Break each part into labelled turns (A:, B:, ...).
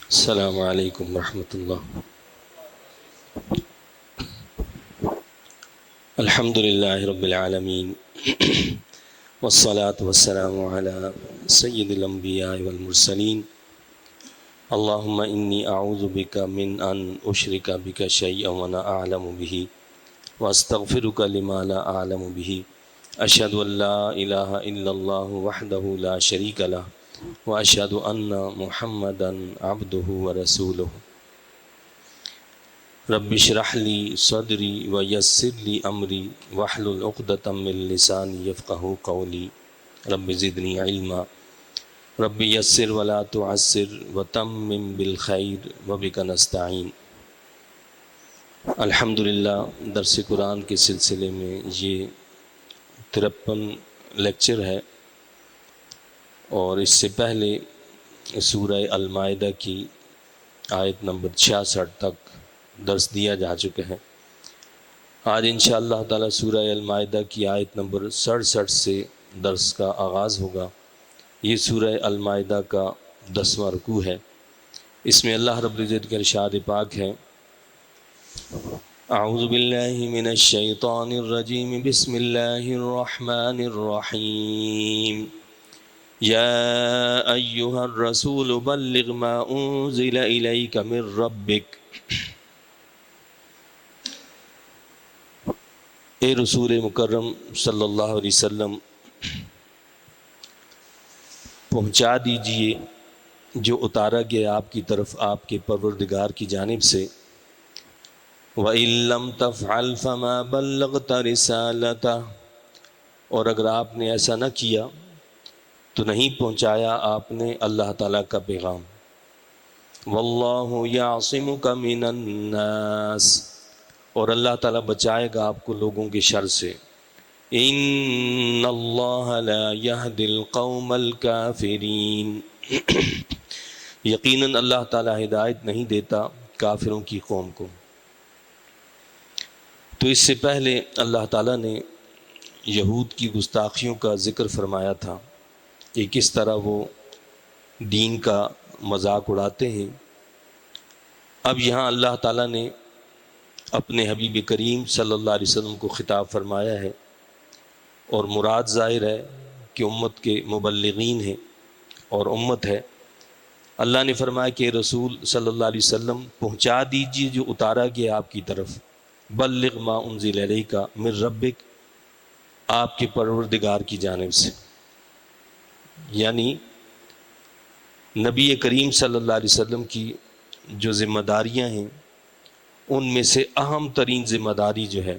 A: السلام علیکم ورحمۃ اللہ۔ الحمد للہ رب العالمین والصلاة والسلام علی سید الانبیاء والمرسلین۔ اللہم انی اعوذ بک من ان اشرک بک شیئا وانا اعلم به واستغفرک لما لا اعلم به۔ اشہد ان لا الہ الا اللہ وحدہ لا شریک لہ واشہد ان محمدا عبدہ ورسولہ۔ رب اشرح لی صدری ویسر لی امری واحلل عقدۃ من لسانی یفقہوا قولی۔ رب زدنی علما رب یسر ولا تعسر وتمم بالخیر وبک نستعین۔ الحمدللہ درس قرآن کے سلسلے میں یہ 53 لیکچر ہے، اور اس سے پہلے سورہ المائدہ کی آیت نمبر 66 تک درس دیا جا چکا ہے۔ آج انشاءاللہ تعالی سورہ المائدہ کی آیت نمبر 67 سے درس کا آغاز ہوگا۔ یہ سورہ المائدہ کا 10واں رکوع ہے۔ اس میں اللہ رب العزت کے ارشاد پاک ہے: اعوذ باللہ من الشیطان الرجیم، بسم اللہ الرحمن الرحیم، یا ایہا الرسول بلغ ما انزل الیک من ربک۔ اے رسول مکرم صلی اللہ علیہ وسلم، پہنچا دیجئے جو اتارا گیا آپ کی طرف آپ کے پروردگار کی جانب سے۔ وَإِن لَّمْ تَفْعَلْ فَمَا بَلَّغْتَ رِسَالَتَهُ، اور اگر آپ نے ایسا نہ کیا تو نہیں پہنچایا آپ نے اللہ تعالیٰ کا پیغام۔ وَاللَّهُ يَعْصِمُكَ مِنَ النَّاسِ، اور اللہ تعالیٰ بچائے گا آپ کو لوگوں کے شر سے۔ ان اللہ لا یہدی القوم الکافرین، یقیناً اللہ تعالیٰ ہدایت نہیں دیتا کافروں کی قوم کو۔ تو اس سے پہلے اللہ تعالیٰ نے یہود کی گستاخیوں کا ذکر فرمایا تھا کہ کس طرح وہ دین کا مذاق اڑاتے ہیں۔ اب یہاں اللہ تعالیٰ نے اپنے حبیب کریم صلی اللہ علیہ وسلم کو خطاب فرمایا ہے، اور مراد ظاہر ہے کہ امت کے مبلغین ہیں اور امت ہے۔ اللہ نے فرمایا کہ رسول صلی اللہ علیہ وسلم پہنچا دیجیے جو اتارا گیا آپ کی طرف۔ بلغ ما انزل الیک من ربک، آپ کے پروردگار کی جانب سے، یعنی نبی کریم صلی اللہ علیہ وسلم کی جو ذمہ داریاں ہیں ان میں سے اہم ترین ذمہ داری جو ہے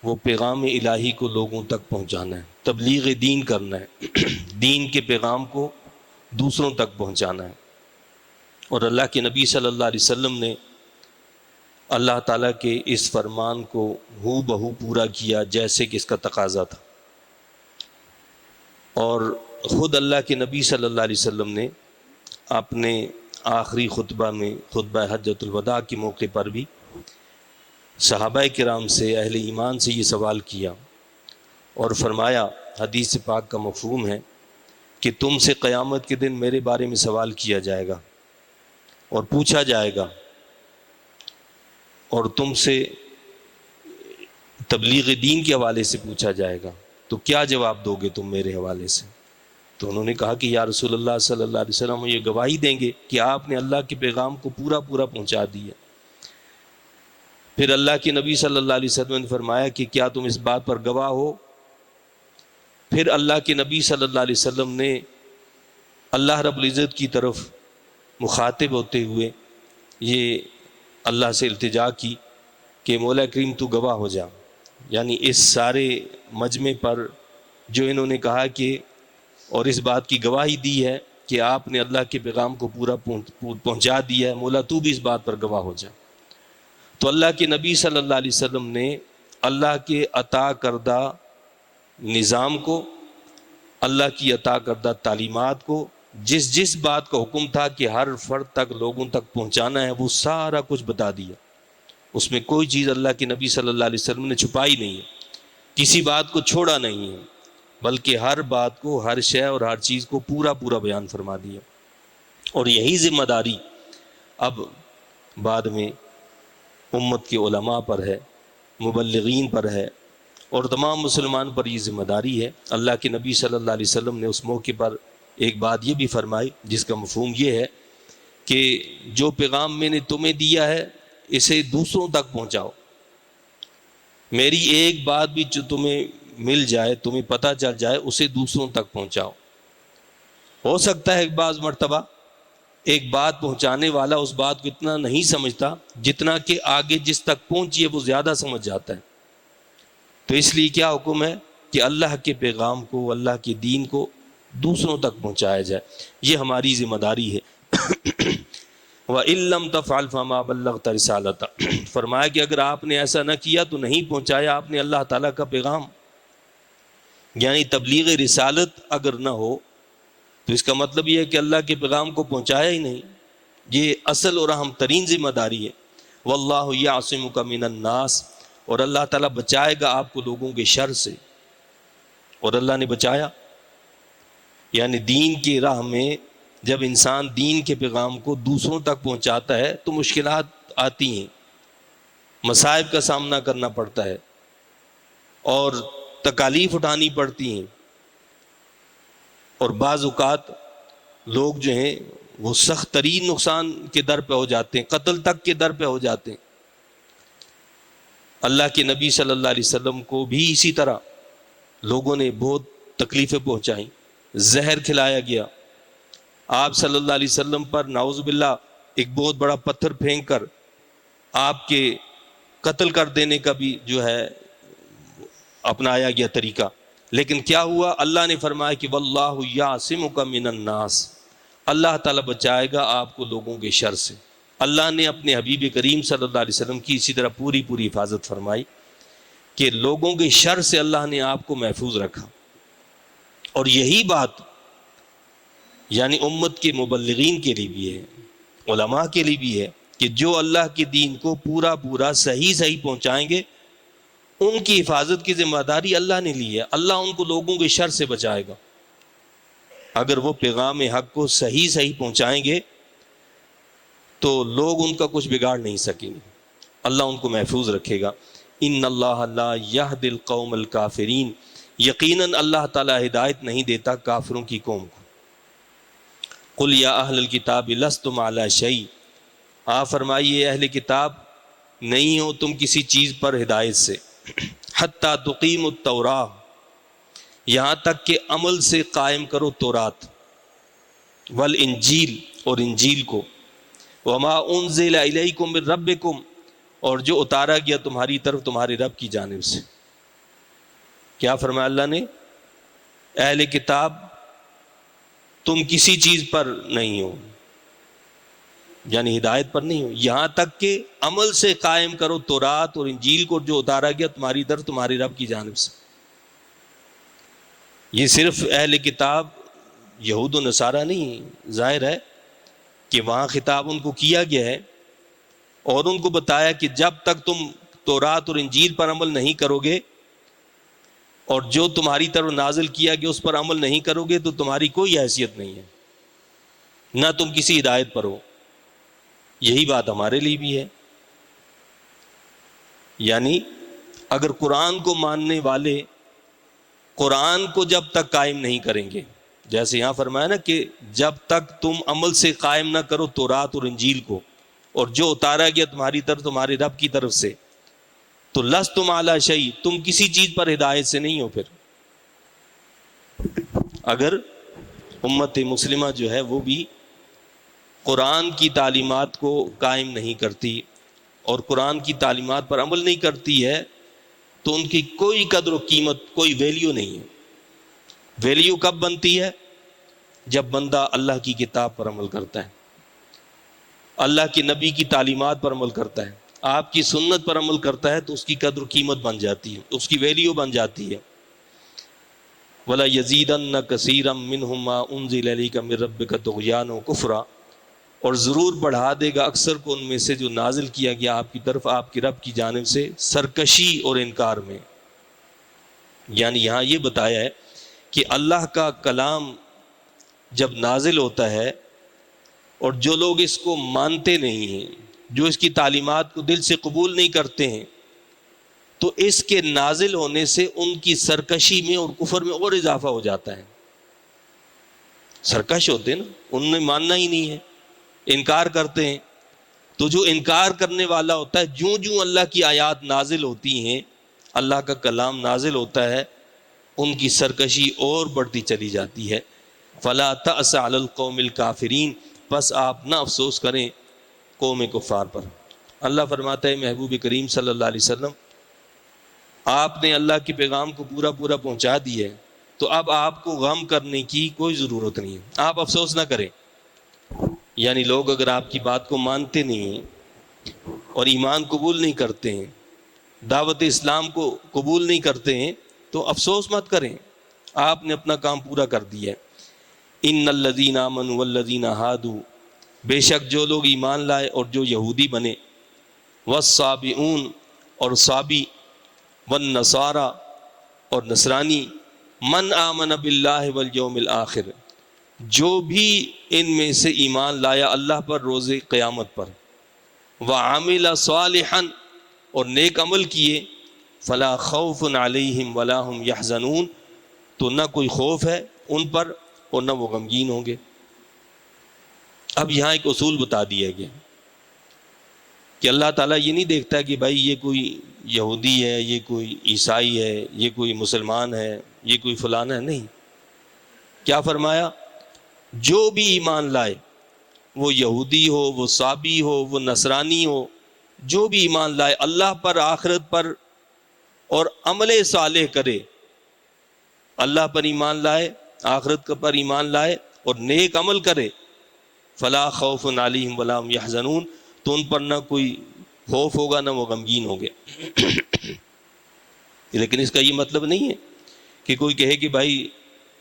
A: وہ پیغام الہی کو لوگوں تک پہنچانا ہے، تبلیغ دین کرنا ہے، دین کے پیغام کو دوسروں تک پہنچانا ہے۔ اور اللہ کے نبی صلی اللہ علیہ وسلم نے اللہ تعالیٰ کے اس فرمان کو ہو بہو پورا کیا جیسے کہ اس کا تقاضا تھا۔ اور خود اللہ کے نبی صلی اللہ علیہ وسلم نے اپنے آخری خطبہ میں، خطبہ حجۃ الوداع کے موقع پر بھی صحابہ کرام سے، اہل ایمان سے یہ سوال کیا اور فرمایا، حدیث پاک کا مفہوم ہے کہ تم سے قیامت کے دن میرے بارے میں سوال کیا جائے گا اور پوچھا جائے گا، اور تم سے تبلیغ دین کے حوالے سے پوچھا جائے گا، تو کیا جواب دو گے تم میرے حوالے سے؟ تو انہوں نے کہا کہ یا رسول اللہ صلی اللہ علیہ وسلم، یہ گواہی دیں گے کہ آپ نے اللہ کے پیغام کو پورا پہنچا دیا۔ پھر اللہ کے نبی صلی اللہ علیہ وسلم نے فرمایا کہ کیا تم اس بات پر گواہ ہو؟ پھر اللہ کے نبی صلی اللہ علیہ وسلم نے اللہ رب العزت کی طرف مخاطب ہوتے ہوئے یہ اللہ سے التجا کی کہ مولا کریم تو گواہ ہو جا، یعنی اس سارے مجمع پر جو انہوں نے کہا کہ اور اس بات کی گواہی دی ہے کہ آپ نے اللہ کے پیغام کو پورا پہنچا دیا ہے، مولا تو بھی اس بات پر گواہ ہو جا۔ تو اللہ کے نبی صلی اللہ علیہ وسلم نے اللہ کے عطا کردہ نظام کو، اللہ کی عطا کردہ تعلیمات کو، جس بات کا حکم تھا کہ ہر فرد تک، لوگوں تک پہنچانا ہے، وہ سارا کچھ بتا دیا۔ اس میں کوئی چیز اللہ کے نبی صلی اللہ علیہ وسلم نے چھپائی نہیں ہے، کسی بات کو چھوڑا نہیں ہے، بلکہ ہر بات کو، ہر شے اور ہر چیز کو پورا بیان فرما دیا۔ اور یہی ذمہ داری اب بعد میں امت کے علماء پر ہے، مبلغین پر ہے، اور تمام مسلمان پر یہ ذمہ داری ہے۔ اللہ کے نبی صلی اللہ علیہ وسلم نے اس موقع پر ایک بات یہ بھی فرمائی جس کا مفہوم یہ ہے کہ جو پیغام میں نے تمہیں دیا ہے اسے دوسروں تک پہنچاؤ۔ میری ایک بات بھی جو تمہیں مل جائے، تمہیں پتہ چل جائے، اسے دوسروں تک پہنچاؤ۔ ہو سکتا ہے ایک بعض مرتبہ ایک بات پہنچانے والا اس بات کو اتنا نہیں سمجھتا جتنا کہ آگے جس تک پہنچی ہے وہ زیادہ سمجھ جاتا ہے۔ تو اس لیے کیا حکم ہے کہ اللہ کے پیغام کو، اللہ کے دین کو دوسروں تک پہنچایا جائے، یہ ہماری ذمہ داری ہے۔ وَإِن لَّمْ تَفْعَلْ فَمَا بَلَّغْتَ رِسَالَتَهُ، فرمایا کہ اگر آپ نے ایسا نہ کیا تو نہیں پہنچایا آپ نے اللہ تعالیٰ کا پیغام۔ یعنی تبلیغ رسالت اگر نہ ہو تو اس کا مطلب یہ ہے کہ اللہ کے پیغام کو پہنچایا ہی نہیں۔ یہ اصل اور اہم ترین ذمہ داری ہے۔ وَاللَّهُ يَعْصِمُكَ مِنَ النَّاسِ، اور اللہ تعالیٰ بچائے گا آپ کو لوگوں کے شر سے، اور اللہ نے بچایا۔ یعنی دین کی راہ میں جب انسان دین کے پیغام کو دوسروں تک پہنچاتا ہے تو مشکلات آتی ہیں، مصائب کا سامنا کرنا پڑتا ہے اور تکالیف اٹھانی پڑتی ہیں، اور بعض اوقات لوگ جو ہیں وہ سخت ترین نقصان کے در پہ ہو جاتے ہیں، قتل تک کے در پہ ہو جاتے ہیں۔ اللہ کے نبی صلی اللہ علیہ وسلم کو بھی اسی طرح لوگوں نے بہت تکلیفیں پہنچائیں، زہر کھلایا گیا۔ آپ صلی اللہ علیہ وسلم پر نعوذ باللہ ایک بہت بڑا پتھر پھینک کر آپ کے قتل کر دینے کا بھی جو ہے اپنایا گیا طریقہ، لیکن کیا ہوا؟ اللہ نے فرمایا کہ واللہ یعصمک من الناس، اللہ تعالیٰ بچائے گا آپ کو لوگوں کے شر سے۔ اللہ نے اپنے حبیب کریم صلی اللہ علیہ وسلم کی اسی طرح پوری حفاظت فرمائی کہ لوگوں کے شر سے اللہ نے آپ کو محفوظ رکھا۔ اور یہی بات یعنی امت کے مبلغین کے لیے بھی ہے، علماء کے لیے بھی ہے کہ جو اللہ کے دین کو پورا صحیح پہنچائیں گے ان کی حفاظت کی ذمہ داری اللہ نے لی ہے۔ اللہ ان کو لوگوں کے شر سے بچائے گا۔ اگر وہ پیغام حق کو صحیح پہنچائیں گے تو لوگ ان کا کچھ بگاڑ نہیں سکیں گے، اللہ ان کو محفوظ رکھے گا۔ ان اللہ لا یہدی القوم الکافرین، یقیناً اللہ تعالیٰ ہدایت نہیں دیتا کافروں کی قوم کو۔ قل یا اہل الکتاب لستم علی شیء، آپ فرمائیے اہل کتاب نہیں ہو تم کسی چیز پر ہدایت سے، حتی تقیموا التوراۃ، یہاں تک کہ عمل سے قائم کرو تورات، والانجیل، اور انجیل کو، وما انزل الیکم من ربکم، اور جو اتارا گیا تمہاری طرف تمہارے رب کی جانب سے۔ کیا فرمایا اللہ نے؟ اہل کتاب تم کسی چیز پر نہیں ہو، یعنی ہدایت پر نہیں ہو، یہاں تک کہ عمل سے قائم کرو تورات اور انجیل کو جو اتارا گیا تمہاری طرف تمہارے رب کی جانب سے۔ یہ صرف اہل کتاب یہود و نصارہ نہیں، ظاہر ہے کہ وہاں خطاب ان کو کیا گیا ہے اور ان کو بتایا کہ جب تک تم تورات اور انجیل پر عمل نہیں کرو گے اور جو تمہاری طرف نازل کیا گیا اس پر عمل نہیں کرو گے تو تمہاری کوئی حیثیت نہیں ہے، نہ تم کسی ہدایت پر ہو۔ یہی بات ہمارے لیے بھی ہے، یعنی اگر قرآن کو ماننے والے قرآن کو جب تک قائم نہیں کریں گے، جیسے یہاں فرمایا نا کہ جب تک تم عمل سے قائم نہ کرو تورات اور انجیل کو اور جو اتارا گیا تمہاری طرف تمہارے رب کی طرف سے، تو لستم علی شیء، تم کسی چیز پر ہدایت سے نہیں ہو۔ پھر اگر امت مسلمہ جو ہے وہ بھی قرآن کی تعلیمات کو قائم نہیں کرتی اور قرآن کی تعلیمات پر عمل نہیں کرتی ہے تو ان کی کوئی قدر و قیمت، کوئی ویلیو نہیں ہے۔ ویلیو کب بنتی ہے؟ جب بندہ اللہ کی کتاب پر عمل کرتا ہے، اللہ کے نبی کی تعلیمات پر عمل کرتا ہے، آپ کی سنت پر عمل کرتا ہے، تو اس کی قدر و قیمت بن جاتی ہے، اس کی ویلیو بن جاتی ہے۔ وَلَا يَزِيدَنَّ كَثِيرًا مِّنْهُم مَّا أُنزِلَ إِلَيْكَ مِن رَّبِّكَ طُغْيَانًا وَكُفْرًا، اور ضرور بڑھا دے گا اکثر کو ان میں سے جو نازل کیا گیا آپ کی طرف آپ کے رب کی جانب سے، سرکشی اور انکار میں۔ یعنی یہاں یہ بتایا ہے کہ اللہ کا کلام جب نازل ہوتا ہے اور جو لوگ اس کو مانتے نہیں ہیں، جو اس کی تعلیمات کو دل سے قبول نہیں کرتے ہیں، تو اس کے نازل ہونے سے ان کی سرکشی میں اور کفر میں اور اضافہ ہو جاتا ہے۔ سرکش ہوتے ہیں نا، انہوں نے ماننا ہی نہیں ہے، انکار کرتے ہیں۔ تو جو انکار کرنے والا ہوتا ہے، جوں جوں اللہ کی آیات نازل ہوتی ہیں، اللہ کا کلام نازل ہوتا ہے، ان کی سرکشی اور بڑھتی چلی جاتی ہے۔ فلا تأس علی القوم الکافرین، بس آپ نہ افسوس کریں قوم کفار پر۔ اللہ فرماتا ہے محبوب کریم صلی اللہ علیہ وسلم، آپ نے اللہ کے پیغام کو پورا پورا پہنچا دیا ہے، تو اب آپ کو غم کرنے کی کوئی ضرورت نہیں ہے، آپ افسوس نہ کریں۔ یعنی لوگ اگر آپ کی بات کو مانتے نہیں ہیں اور ایمان قبول نہیں کرتے ہیں، دعوت اسلام کو قبول نہیں کرتے ہیں، تو افسوس مت کریں، آپ نے اپنا کام پورا کر دیا ہے۔ ان الذین آمنوا والذین ہادوا، بے شک جو لوگ ایمان لائے اور جو یہودی بنے، والصابئون اور صابی، والنصارى اور نصرانی، من آمن باللہ والیوم الآخر، جو بھی ان میں سے ایمان لایا اللہ پر، روز قیامت پر، وعمل صالحا اور نیک عمل کیے، فلا خوف علیہم ولا هم یحزنون، تو نہ کوئی خوف ہے ان پر اور نہ وہ غمگین ہوں گے۔ اب یہاں ایک اصول بتا دیا گیا کہ اللہ تعالیٰ یہ نہیں دیکھتا کہ بھائی یہ کوئی یہودی ہے، یہ کوئی عیسائی ہے، یہ کوئی مسلمان ہے، یہ کوئی فلانا ہے، نہیں۔ کیا فرمایا؟ جو بھی ایمان لائے، وہ یہودی ہو، وہ صابی ہو، وہ نصرانی ہو، جو بھی ایمان لائے اللہ پر، آخرت پر، اور عمل صالح کرے، اللہ پر ایمان لائے، آخرت پر ایمان لائے اور نیک عمل کرے، فلا خوف علیہم ولا هم یحزنون، تو ان پر نہ کوئی خوف ہوگا نہ وہ غمگین ہوں گے۔ لیکن اس کا یہ مطلب نہیں ہے کہ کوئی کہے کہ بھائی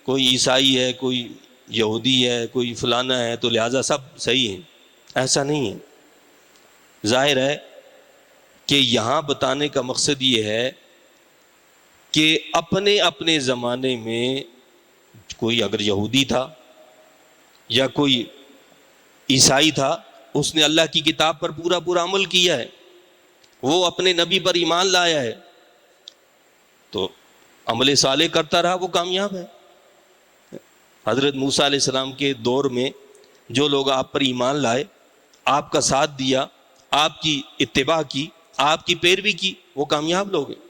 A: کوئی عیسائی ہے، کوئی یہودی ہے، کوئی فلانا ہے تو لہٰذا سب صحیح ہیں، ایسا نہیں ہے۔ ظاہر ہے کہ یہاں بتانے کا مقصد یہ ہے کہ اپنے اپنے زمانے میں کوئی اگر یہودی تھا یا کوئی عیسائی تھا، اس نے اللہ کی کتاب پر پورا پورا عمل کیا ہے، وہ اپنے نبی پر ایمان لایا ہے، تو عمل صالح کرتا رہا، وہ کامیاب ہے۔ حضرت موسیٰ علیہ السلام کے دور میں جو لوگ آپ پر ایمان لائے، آپ کا ساتھ دیا، آپ کی اتباع کی، آپ کی پیروی کی، وہ کامیاب لوگ ہیں۔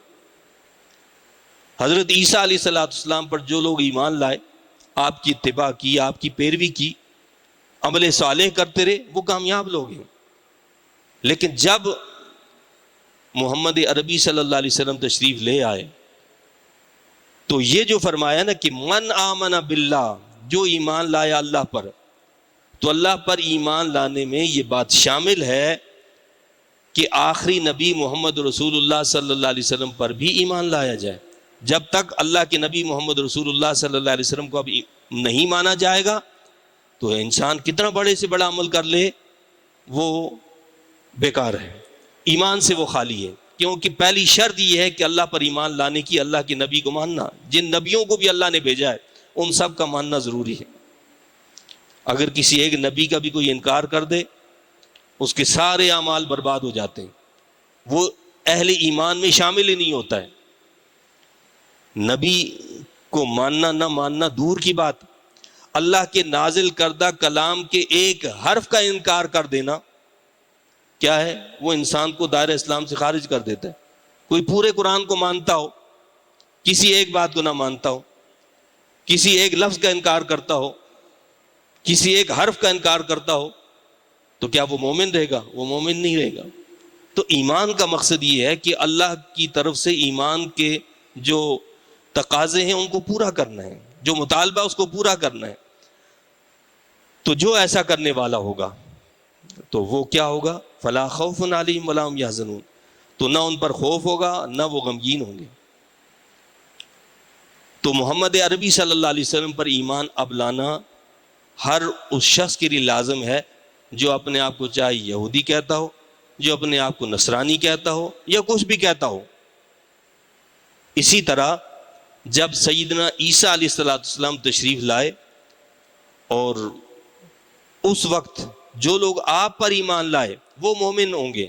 A: حضرت عیسیٰ علیہ السلام پر جو لوگ ایمان لائے، آپ کی اتباع کی، آپ کی پیروی کی، عمل صالح کرتے رہے، وہ کامیاب لوگ ہیں۔ لیکن جب محمد عربی صلی اللہ علیہ وسلم تشریف لے آئے تو یہ جو فرمایا نا کہ من آمن باللہ، جو ایمان لایا اللہ پر، تو اللہ پر ایمان لانے میں یہ بات شامل ہے کہ آخری نبی محمد رسول اللہ صلی اللہ علیہ وسلم پر بھی ایمان لایا جائے۔ جب تک اللہ کے نبی محمد رسول اللہ صلی اللہ علیہ وسلم کو اب نہیں مانا جائے گا تو انسان کتنا بڑے سے بڑا عمل کر لے، وہ بیکار ہے، ایمان سے وہ خالی ہے۔ کیونکہ پہلی شرط یہ ہے کہ اللہ پر ایمان لانے کی اللہ کے نبی کو ماننا، جن نبیوں کو بھی اللہ نے بھیجا ہے ان سب کا ماننا ضروری ہے۔ اگر کسی ایک نبی کا بھی کوئی انکار کر دے، اس کے سارے اعمال برباد ہو جاتے ہیں، وہ اہل ایمان میں شامل ہی نہیں ہوتا ہے۔ نبی کو ماننا نہ ماننا دور کی بات، اللہ کے نازل کردہ کلام کے ایک حرف کا انکار کر دینا کیا ہے؟ وہ انسان کو دائرہ اسلام سے خارج کر دیتا ہے۔ کوئی پورے قرآن کو مانتا ہو، کسی ایک بات کو نہ مانتا ہو، کسی ایک لفظ کا انکار کرتا ہو، کسی ایک حرف کا انکار کرتا ہو، تو کیا وہ مومن رہے گا؟ وہ مومن نہیں رہے گا۔ تو ایمان کا مقصد یہ ہے کہ اللہ کی طرف سے ایمان کے جو تقاضے ہیں ان کو پورا کرنا ہے، جو مطالبہ اس کو پورا کرنا ہے۔ تو جو ایسا کرنے والا ہوگا تو وہ کیا ہوگا؟ فلا خوف علیہم ولا هم یحزنون، تو نہ ان پر خوف ہوگا نہ وہ غمگین ہوں گے۔ تو محمد عربی صلی اللہ علیہ وسلم پر ایمان اب لانا ہر اس شخص کے لیے لازم ہے جو اپنے آپ کو چاہے یہودی کہتا ہو، جو اپنے آپ کو نصرانی کہتا ہو یا کچھ بھی کہتا ہو۔ اسی طرح جب سیدنا عیسیٰ علیہ السلام تشریف لائے اور اس وقت جو لوگ آپ پر ایمان لائے وہ مومن ہوں گے.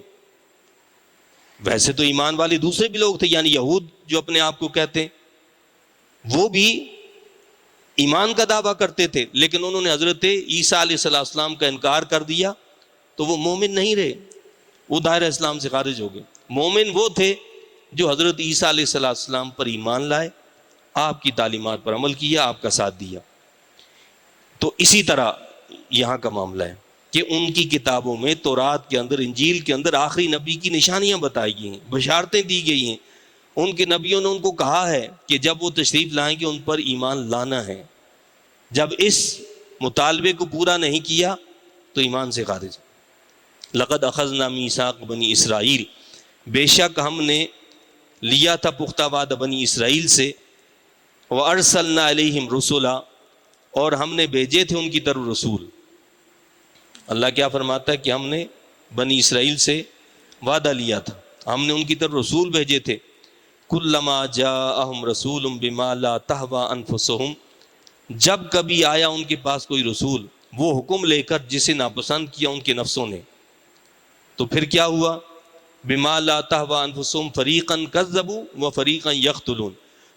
A: ویسے تو ایمان والے دوسرے بھی لوگ تھے، یعنی یہود جو اپنے آپ کو کہتے ہیں وہ بھی ایمان کا دعویٰ کرتے تھے، لیکن انہوں نے حضرت عیسیٰ علیہ السلام کا انکار کر دیا تو وہ مومن نہیں رہے، وہ دائرہ اسلام سے خارج ہو گئے. مومن وہ تھے جو حضرت عیسیٰ علیہ السلام پر ایمان لائے، آپ کی تعلیمات پر عمل کیا، آپ کا ساتھ دیا. تو اسی طرح یہاں کا معاملہ ہے کہ ان کی کتابوں میں، تورات کے اندر، انجیل کے اندر آخری نبی کی نشانیاں بتائی گئی ہیں، بشارتیں دی گئی ہیں. ان کے نبیوں نے ان کو کہا ہے کہ جب وہ تشریف لائیں گے ان پر ایمان لانا ہے. جب اس مطالبے کو پورا نہیں کیا تو ایمان سے خارج. لقد اخذنا میثاق بنی اسرائیل، بے شک ہم نے لیا تھا پختہ وعدہ بنی اسرائیل سے. وارسلنا علیہم رسلا، اور ہم نے بھیجے تھے ان کی طرف رسول. اللہ کیا فرماتا ہے کہ ہم نے بنی اسرائیل سے وعدہ لیا تھا، ہم نے ان کی طرف رسول بھیجے تھے. کلما جاءہم رسول بما لا تہوی انفسہم، جب کبھی آیا ان کے پاس کوئی رسول وہ حکم لے کر جسے ناپسند کیا ان کے نفسوں نے، تو پھر کیا ہوا؟ بما لا تہوی انفسہم فریقا کذبوا وفریقا یقتلون.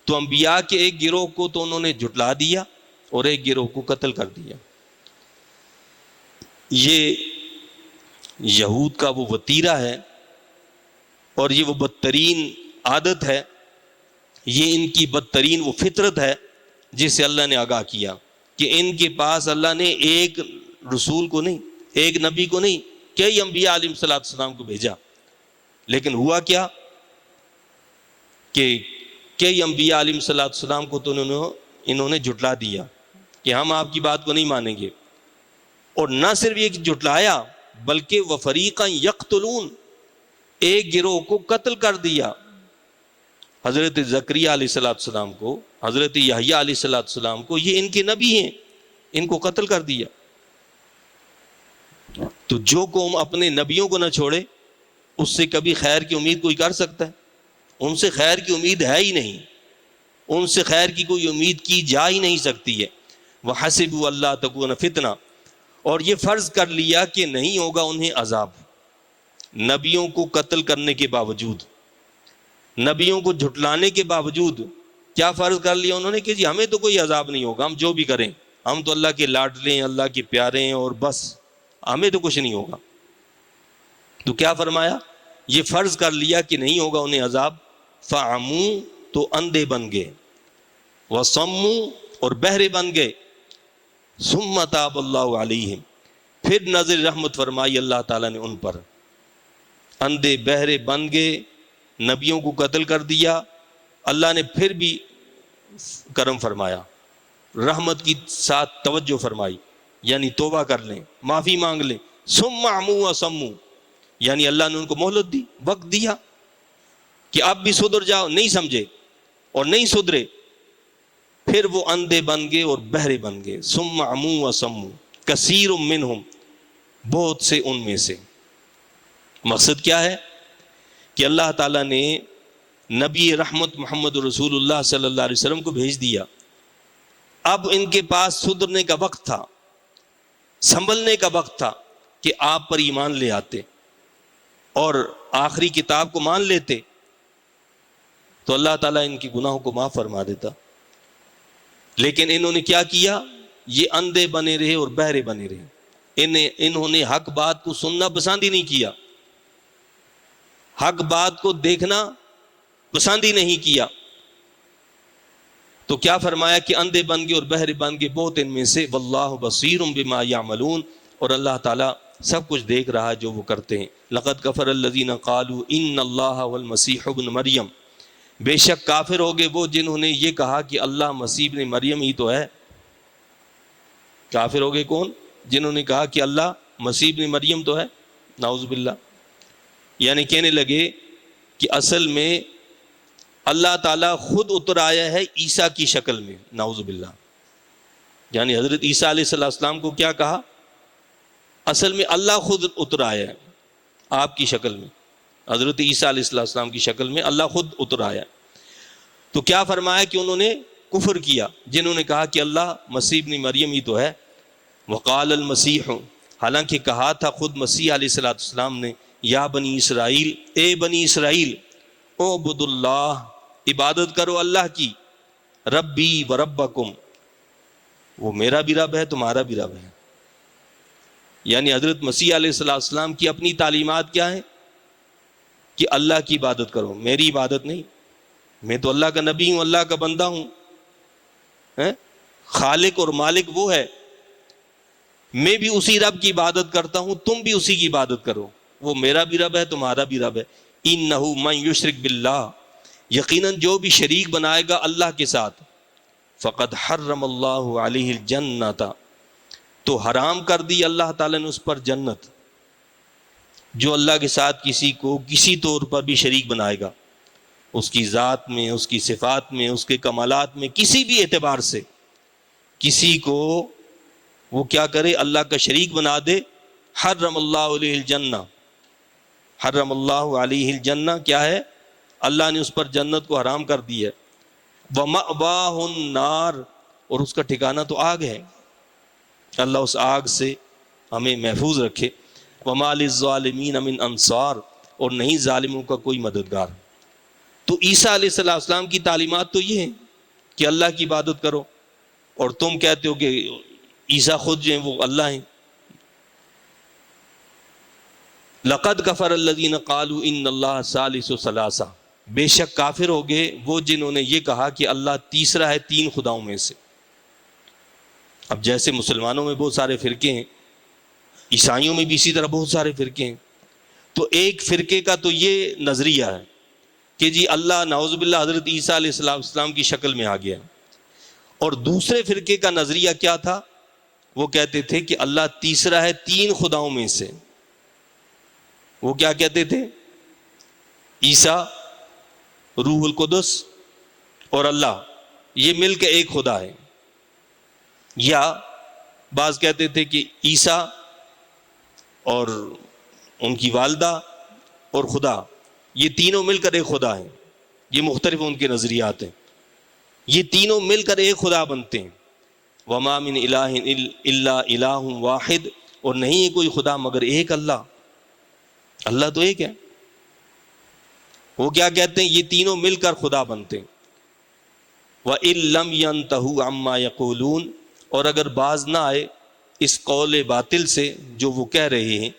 A: تو انبیاء کے ایک گروہ کو تو انہوں نے جھٹلا دیا اور ایک گروہ کو قتل کر دیا. یہ یہود کا وہ وتیرہ ہے اور یہ وہ بدترین عادت ہے، یہ ان کی بدترین وہ فطرت ہے جس سے اللہ نے آگاہ کیا کہ ان کے پاس اللہ نے ایک رسول کو نہیں، ایک نبی کو نہیں، کئی انبیاء علیہ السلام کو بھیجا. لیکن ہوا کیا کہ کئی انبیاء علیہ السلام کو تو انہوں نے جھٹلا دیا کہ ہم آپ کی بات کو نہیں مانیں گے. اور نہ صرف یہ جھٹلایا بلکہ وفریقا یقتلون، ایک گروہ کو قتل کر دیا. حضرت زکریا علیہ السلام کو، حضرت یحییٰ علیہ السلام کو، یہ ان کے نبی ہیں، ان کو قتل کر دیا. تو جو قوم اپنے نبیوں کو نہ چھوڑے اس سے کبھی خیر کی امید کوئی کر سکتا ہے؟ ان سے خیر کی امید ہے ہی نہیں، ان سے خیر کی کوئی امید کی جا ہی نہیں سکتی ہے. وَحَسِبُوا أَلَّا تَكُونَ فِتْنَةً، اور یہ فرض کر لیا کہ نہیں ہوگا انہیں عذاب. نبیوں کو قتل کرنے کے باوجود، نبیوں کو جھٹلانے کے باوجود کیا فرض کر لیا انہوں نے کہ جی ہمیں تو کوئی عذاب نہیں ہوگا، ہم جو بھی کریں، ہم تو اللہ کے لاڈلے ہیں، اللہ کے پیارے ہیں، اور بس ہمیں تو کچھ نہیں ہوگا. تو کیا فرمایا؟ یہ فرض کر لیا کہ نہیں ہوگا انہیں عذاب. فَعَمُوا، تو اندھے بن گئے، وَصَمُّوا، اور بہرے بن گئے. ثُمَّ تَابَ اللَّهُ عَلَيْهِمْ، پھر نظر رحمت فرمائی اللہ تعالیٰ نے ان پر. اندھے بہرے بن گئے، نبیوں کو قتل کر دیا، اللہ نے پھر بھی کرم فرمایا، رحمت کی ساتھ توجہ فرمائی، یعنی توبہ کر لیں، معافی مانگ لیں. ثُمَّ عَمُوا وَصَمُّوا، یعنی اللہ نے ان کو مہلت دی، وقت دیا کہ اب بھی سدھر جاؤ. نہیں سمجھے اور نہیں سدھرے، پھر وہ اندھے بن گئے اور بہرے بن گئے. ثُمَّ عَمُوا وَصَمُّوا كَثِيرٌ مِّنْهُمْ، بہت سے ان میں سے. مقصد کیا ہے کہ اللہ تعالیٰ نے نبی رحمت محمد رسول اللہ صلی اللہ علیہ وسلم کو بھیج دیا. اب ان کے پاس سدھرنے کا وقت تھا، سنبھلنے کا وقت تھا کہ آپ پر ایمان لے آتے اور آخری کتاب کو مان لیتے تو اللہ تعالیٰ ان کی گناہوں کو معاف فرما دیتا. لیکن انہوں نے کیا کیا؟ یہ اندھے بنے رہے اور بہرے بنے رہے. انہوں نے حق بات کو سننا پسند ہی نہیں کیا، حق بات کو دیکھنا پسند ہی نہیں کیا. تو کیا فرمایا کہ اندھے بن گئے اور بہرے بن گئے، بہت ان میں سے. واللہ بصیر بما یعملون، اور اللہ تعالیٰ سب کچھ دیکھ رہا ہے جو وہ کرتے ہیں. لقد کفر الذین قالوا ان اللہ والمسیح ابن مریم، بے شک کافر ہو گئے وہ جنہوں نے یہ کہا کہ اللہ مسیح ابن مریم ہی تو ہے. کافر ہو گئے کون؟ جنہوں نے کہا کہ اللہ مسیح ابن مریم تو ہے. نعوذ باللہ، یعنی کہنے لگے کہ اصل میں اللہ تعالیٰ خود اتر آیا ہے عیسیٰ کی شکل میں. نعوذ باللہ، یعنی حضرت عیسیٰ علیہ السلام کو کیا کہا؟ اصل میں اللہ خود اتر آیا ہے آپ کی شکل میں، حضرت عیسیٰ علیہ السلام کی شکل میں اللہ خود اتر آیا. تو کیا فرمایا کہ انہوں نے کفر کیا جنہوں نے کہا کہ اللہ مسیح ابن مریم ہی تو ہے. وقال المسیح، حالانکہ کہا تھا خود مسیح علیہ الصلوۃ والسلام نے، یا بنی اسرائیل، اے بنی اسرائیل، اعبدوا اللہ، عبادت کرو اللہ کی، ربی و ربکم، وہ میرا بھی رب ہے تمہارا بھی رب ہے۔ یعنی حضرت مسیح علیہ السلام کی اپنی تعلیمات کیا ہیں کہ اللہ کی عبادت کرو، میری عبادت نہیں، میں تو اللہ کا نبی ہوں، اللہ کا بندہ ہوں، خالق اور مالک وہ ہے، میں بھی اسی رب کی عبادت کرتا ہوں، تم بھی اسی کی عبادت کرو، وہ میرا بھی رب ہے تمہارا بھی رب ہے۔ انہ من یشرک باللہ، یقیناً جو بھی شریک بنائے گا اللہ کے ساتھ، فقد حرم اللہ علیہ الجنۃ، تو حرام کر دی اللہ تعالیٰ نے اس پر جنت۔ جو اللہ کے ساتھ کسی کو کسی طور پر بھی شریک بنائے گا، اس کی ذات میں، اس کی صفات میں، اس کے کمالات میں، کسی بھی اعتبار سے کسی کو وہ کیا کرے، اللہ کا شریک بنا دے، حرم اللہ علیہ الجنہ، حرم اللہ علیہ الجنہ کیا ہے، اللہ نے اس پر جنت کو حرام کر دی ہے، وَمَأْوَاهُ النَّارُ، اور اس کا ٹھکانہ تو آگ ہے، اللہ اس آگ سے ہمیں محفوظ رکھے، وَمَا لِلظَّالِمِينَ مِنْ أَنصَارٍ، اور نہیں ظالموں کا کوئی مددگار۔ تو عیسیٰ علیہ السلام کی تعلیمات تو یہ ہیں کہ اللہ کی عبادت کرو، اور تم کہتے ہو کہ عیسیٰ خود جو ہیں وہ اللہ ہیں۔ لَقَدْ كَفَرَ الَّذِينَ قَالُوا إِنَّ اللَّهَ ثَالِثُ ثَلَاثَةٍ، بے شک کافر ہو گئے وہ جنہوں نے یہ کہا کہ اللہ تیسرا ہے تین خداؤں میں سے۔ اب جیسے مسلمانوں میں بہت سارے فرقے ہیں، عیسائیوں میں بھی اسی طرح بہت سارے فرقے ہیں، تو ایک فرقے کا تو یہ نظریہ ہے کہ جی اللہ نعوذ باللہ حضرت عیسیٰ علیہ السلام کی شکل میں آ گیا، اور دوسرے فرقے کا نظریہ کیا تھا، وہ کہتے تھے کہ اللہ تیسرا ہے تین خداؤں میں سے۔ وہ کیا کہتے تھے، عیسیٰ، روح القدس اور اللہ یہ مل کے ایک خدا ہے، یا بعض کہتے تھے کہ عیسیٰ اور ان کی والدہ اور خدا یہ تینوں مل کر ایک خدا ہیں۔ یہ مختلف ان کے نظریات ہیں، یہ تینوں مل کر ایک خدا بنتے ہیں۔ وَمَا مِنْ إِلَٰهٍ إِلَّا إِلَٰهٌ وَاحِدٌ، اور نہیں ہے کوئی خدا مگر ایک اللہ، اللہ تو ایک ہے۔ وہ کیا کہتے ہیں، یہ تینوں مل کر خدا بنتے ہیں۔ وَإِن لَّمْ يَنْتَهُوا عَمَّا يَقُولُونَ، اور اگر باز نہ آئے اس قول باطل سے جو وہ کہہ رہے ہیں،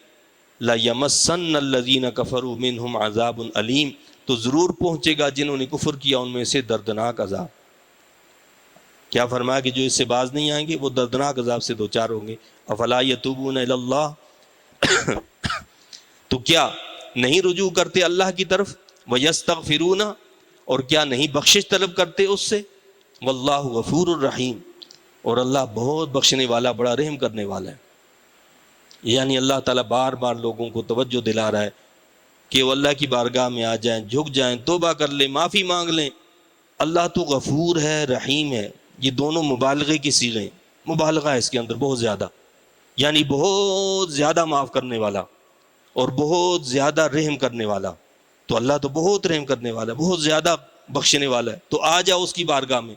A: لَيَمَسَّنَّ الَّذِينَ كَفَرُوا مِنْهُمْ عَذَابٌ أَلِيمٌ، تو ضرور پہنچے گا جنہوں نے کفر کیا ان میں سے دردناک عذاب۔ کیا فرمایا کہ جو اس سے باز نہیں آئیں گے وہ دردناک عذاب سے دوچار ہوں گے۔ افلا یتوبون الی اللہ، تو کیا نہیں رجوع کرتے اللہ کی طرف، ویستغفرون، اور کیا نہیں بخشش طلب کرتے اس سے، واللہ غفور الرحیم، اور اللہ بہت بخشنے والا بڑا رحم کرنے والا ہے۔ یعنی اللہ تعالیٰ بار بار لوگوں کو توجہ دلا رہا ہے کہ وہ اللہ کی بارگاہ میں آ جائیں، جھک جائیں، توبہ کر لیں، معافی مانگ لیں۔ اللہ تو غفور ہے، رحیم ہے، یہ دونوں مبالغے کی صیغے ہیں، مبالغہ ہے اس کے اندر بہت زیادہ، یعنی بہت زیادہ معاف کرنے والا اور بہت زیادہ رحم کرنے والا۔ تو اللہ تو بہت رحم کرنے والا، بہت زیادہ بخشنے والا ہے، تو آ جاؤ اس کی بارگاہ میں۔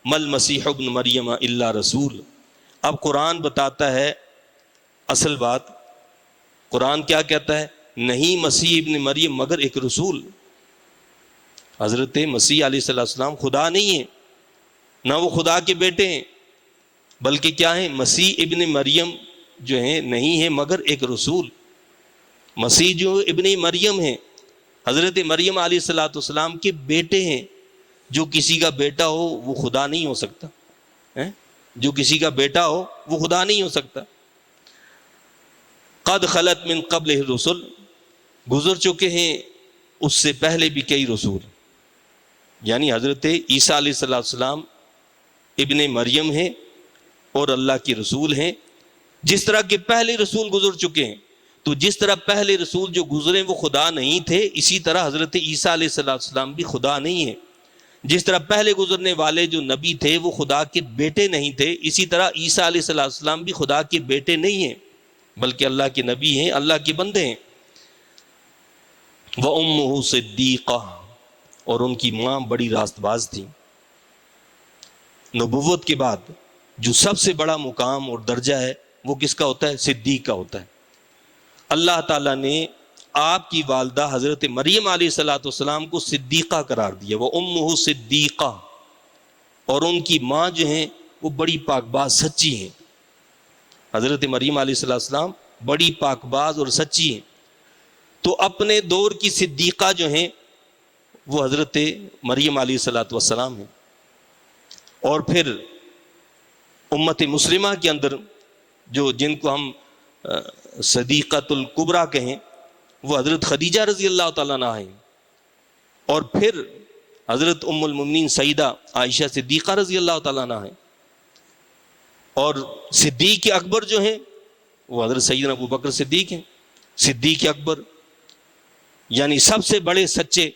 A: مل مسیح ابن مریم الا رسول، اب قرآن بتاتا ہے اصل بات، قرآن کیا کہتا ہے، نہیں مسیح ابن مریم مگر ایک رسول۔ حضرت مسیح علیہ السلام خدا نہیں ہے، نہ وہ خدا کے بیٹے ہیں، بلکہ کیا ہیں، مسیح ابن مریم جو ہیں نہیں ہے مگر ایک رسول۔ مسیح جو ابن مریم ہیں، حضرت مریم علیہ السلام کے بیٹے ہیں۔ جو کسی کا بیٹا ہو وہ خدا نہیں ہو سکتا، جو کسی کا بیٹا ہو وہ خدا نہیں ہو سکتا۔ قد خلت من قبل الرسل، گزر چکے ہیں اس سے پہلے بھی کئی رسول، یعنی حضرت عیسیٰ علیہ السلام ابن مریم ہیں اور اللہ کے رسول ہیں۔ جس طرح کے پہلے رسول گزر چکے ہیں، تو جس طرح پہلے رسول جو گزرے وہ خدا نہیں تھے، اسی طرح حضرت عیسیٰ علیہ السلام بھی خدا نہیں ہیں۔ جس طرح پہلے گزرنے والے جو نبی تھے وہ خدا کے بیٹے نہیں تھے، اسی طرح عیسیٰ علیہ السلام بھی خدا کے بیٹے نہیں ہیں، بلکہ اللہ کے نبی ہیں، اللہ کے بندے ہیں۔ وَأُمُّهُ صِدِّيقَةٌ، اور ان کی ماں بڑی راست باز تھی۔ نبوت کے بعد جو سب سے بڑا مقام اور درجہ ہے وہ کس کا ہوتا ہے؟ صدیق کا ہوتا ہے۔ اللہ تعالیٰ نے آپ کی والدہ حضرت مریم علیہ السلام کو صدیقہ قرار دیا، وہ امہ صدیقہ، اور ان کی ماں جو ہیں وہ بڑی پاک باز سچی ہیں۔ حضرت مریم علیہ السلام بڑی پاک باز اور سچی ہیں۔ تو اپنے دور کی صدیقہ جو ہیں وہ حضرت مریم علیہ السلام ہیں، اور پھر امت مسلمہ کے اندر جو جن کو ہم صدیقۃ الکبریٰ کہیں، وہ حضرت خدیجہ رضی اللہ تعالیٰ عنہا ہیں، اور پھر حضرت ام المؤمنین سیدہ عائشہ صدیقہ رضی اللہ تعالیٰ عنہا ہیں، اور صدیق اکبر جو ہیں وہ حضرت سیدنا ابو بکر صدیق ہیں۔ صدیق اکبر یعنی سب سے بڑے سچے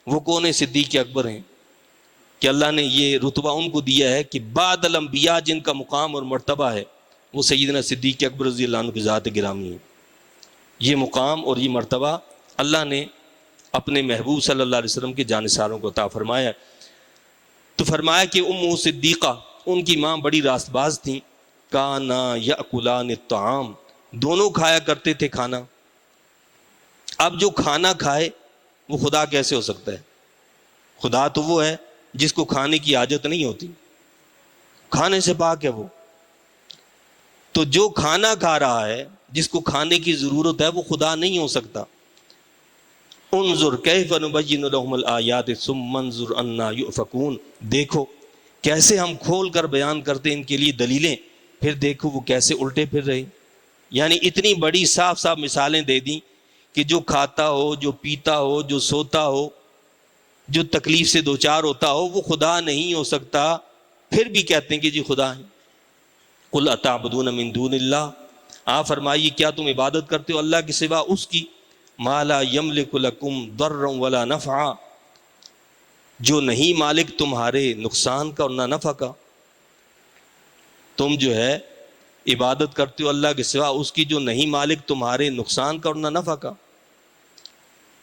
A: وہ کون ہیں؟ صدیق اکبر ہیں، کہ اللہ نے یہ رتبہ ان کو دیا ہے کہ بعد الانبیاء جن کا مقام اور مرتبہ ہے وہ سیدنا صدیق اکبر رضی اللہ عنہ کی ذات گرامی ہے۔ یہ مقام اور یہ مرتبہ اللہ نے اپنے محبوب صلی اللہ علیہ وسلم کے جانثاروں کو عطا فرمایا۔ تو فرمایا کہ ام صدیقہ، ان کی ماں بڑی راست باز تھیں، کانا یاکلان الطعام، دونوں کھایا کرتے تھے کھانا۔ اب جو کھانا کھائے وہ خدا کیسے ہو سکتا ہے؟ خدا تو وہ ہے جس کو کھانے کی حاجت نہیں ہوتی، کھانے سے پاک ہے وہ۔ تو جو کھانا کھا رہا ہے، جس کو کھانے کی ضرورت ہے، وہ خدا نہیں ہو سکتا۔ انظر کیف نبین لهم الآیات ثم انظر انا یؤفکون، دیکھو کیسے ہم کھول کر بیان کرتے ان کے لیے دلیلیں، پھر دیکھو وہ کیسے الٹے پھر رہے۔ یعنی اتنی بڑی صاف صاف مثالیں دے دیں کہ جو کھاتا ہو، جو پیتا ہو، جو سوتا ہو، جو تکلیف سے دوچار ہوتا ہو، وہ خدا نہیں ہو سکتا، پھر بھی کہتے ہیں کہ جی خدا ہے۔ قل اتعبدون من دون اللہ، آپ فرمائیے کیا تم عبادت کرتے ہو اللہ کے سوا اس کی، ما لا یملک لکم ضرا ولا نفعا، جو نہیں مالک تمہارے نقصان کا اور نہ نفع کا۔ تم جو ہے عبادت کرتے ہو اللہ کے سوا اس کی جو نہیں مالک تمہارے نقصان کا اور نہ نفع کا۔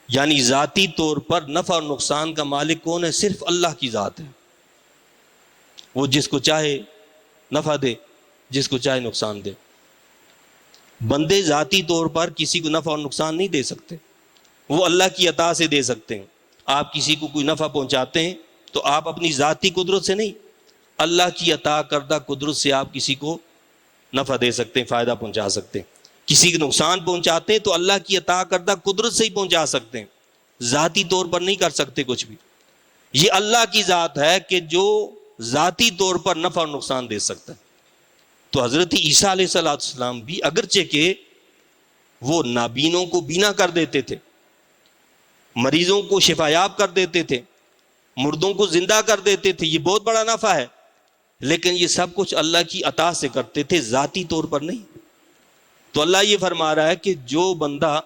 A: یعنی ذاتی طور پر نفع اور نقصان کا مالک کون ہے؟ صرف اللہ کی ذات ہے۔ وہ جس کو چاہے نفع دے، جس کو چاہے نقصان دے۔ بندے ذاتی طور پر کسی کو نفع اور نقصان نہیں دے سکتے، وہ اللہ کی عطا سے دے سکتے ہیں۔ آپ کسی کو کوئی نفع پہنچاتے ہیں تو آپ اپنی ذاتی قدرت سے نہیں، اللہ کی عطا کردہ قدرت سے آپ کسی کو نفع دے سکتے ہیں، فائدہ پہنچا سکتے ہیں۔ کسی کو نقصان پہنچاتے ہیں تو اللہ کی عطا کردہ قدرت سے ہی پہنچا سکتے ہیں، ذاتی طور پر نہیں کر سکتے کچھ بھی۔ یہ اللہ کی ذات ہے کہ جو ذاتی طور پر نفع اور نقصان دے سکتا ہے۔ تو حضرت عیسیٰ علیہ السلام بھی اگرچہ کہ وہ نابینوں کو بینا کر دیتے تھے، مریضوں کو شفایاب کر دیتے تھے، مردوں کو زندہ کر دیتے تھے، یہ بہت بڑا نفع ہے، لیکن یہ سب کچھ اللہ کی عطا سے کرتے تھے، ذاتی طور پر نہیں۔ تو اللہ یہ فرما رہا ہے کہ جو بندہ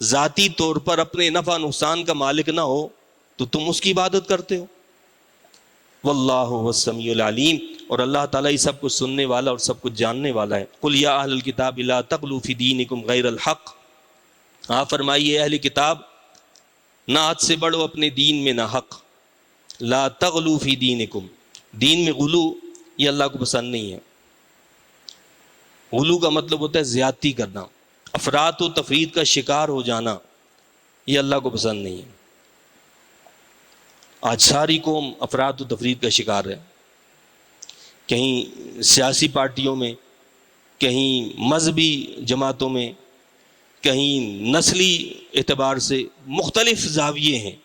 A: ذاتی طور پر اپنے نفع نقصان کا مالک نہ ہو تو تم اس کی عبادت کرتے ہو۔ واللہ هو السمیع العلیم، اور اللہ تعالیٰ یہ سب کچھ سننے والا اور سب کچھ جاننے والا ہے۔ قل یا اہل الکتاب لا تغلوا فی دینکم غیر الحق، آپ فرمائیے اہل کتاب نہ حد سے بڑھو اپنے دین میں نہ حق۔ لا تغلوا فی دینکم، دین میں غلو یہ اللہ کو پسند نہیں ہے۔ غلو کا مطلب ہوتا ہے زیادتی کرنا، افراط و تفرید کا شکار ہو جانا، یہ اللہ کو پسند نہیں ہے۔ آج ساری قوم افراط و تفرید کا شکار ہے، کہیں سیاسی پارٹیوں میں، کہیں مذہبی جماعتوں میں، کہیں نسلی اعتبار سے مختلف زاویے ہیں